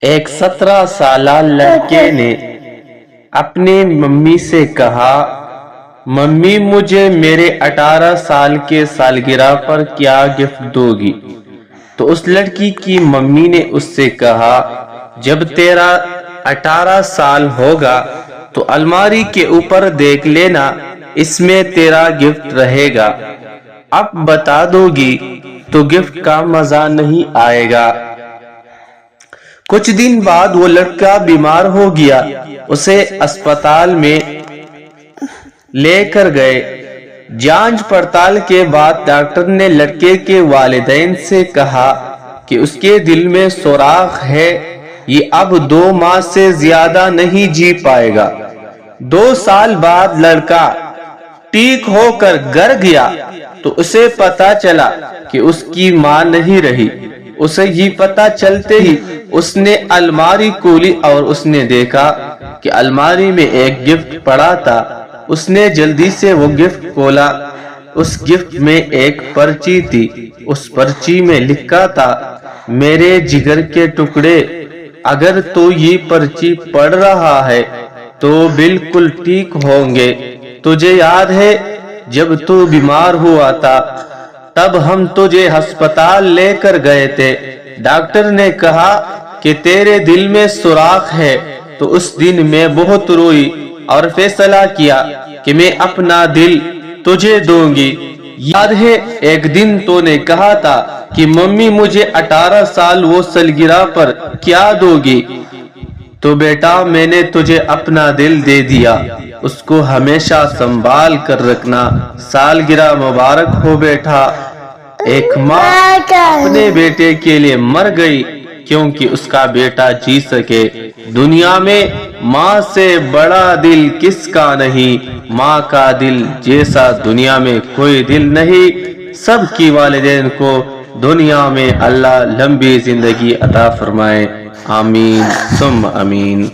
ایک 17 سالہ لڑکے نے اپنی ممی سے کہا، ممی مجھے میرے 18 سال کے سالگرہ پر کیا گفٹ دو گی؟ تو اس لڑکی کی ممی نے اس سے کہا، جب تیرا 18 سال ہوگا تو الماری کے اوپر دیکھ لینا، اس میں تیرا گفٹ رہے گا۔ اب بتا دو گی تو گفٹ کا مزہ نہیں آئے گا۔ کچھ دن بعد وہ لڑکا بیمار ہو گیا، اسے اسپتال میں لے کر گئے۔ جانچ پڑتال کے بعد ڈاکٹر نے لڑکے کے والدین سے کہا کہ اس کے دل میں سوراخ ہے، یہ اب 2 ماہ سے زیادہ نہیں جی پائے گا۔ 2 سال بعد لڑکا ٹھیک ہو کر گھر گیا تو اسے پتا چلا کہ اس کی ماں نہیں رہی۔ اسے یہ پتا چلتے ہی اس نے الماری کھولی اور اس نے دیکھا کہ الماری میں ایک گفٹ پڑا تھا۔ اس نے جلدی سے وہ گفٹ کھولا۔ اس گفٹ میں ایک پرچی تھی۔ اس پرچی میں لکھا تھا، میرے جگر کے ٹکڑے، اگر تو یہ پرچی پڑھ رہا ہے تو بالکل ٹھیک ہوں گے۔ تجھے یاد ہے جب تو بیمار ہوا تھا تب ہم تجھے ہسپتال لے کر گئے تھے، ڈاکٹر نے کہا کہ تیرے دل میں سوراخ ہے۔ تو اس دن میں بہت روئی اور فیصلہ کیا کہ میں اپنا دل تجھے دوں گی۔ یاد ہے ایک دن تو نے کہا تھا کہ ممی مجھے 18 سال وہ سالگرہ پر کیا دو گی؟ تو بیٹا میں نے تجھے اپنا دل دے دیا، اس کو ہمیشہ سنبھال کر رکھنا۔ سالگرہ مبارک ہو بیٹا۔ ایک ماں اپنے بیٹے کے لیے مر گئی کیونکہ اس کا بیٹا جی سکے۔ دنیا میں ماں سے بڑا دل کس کا نہیں، ماں کا دل جیسا دنیا میں کوئی دل نہیں۔ سب کی والدین کو دنیا میں اللہ لمبی زندگی عطا فرمائے، آمین ثم آمین۔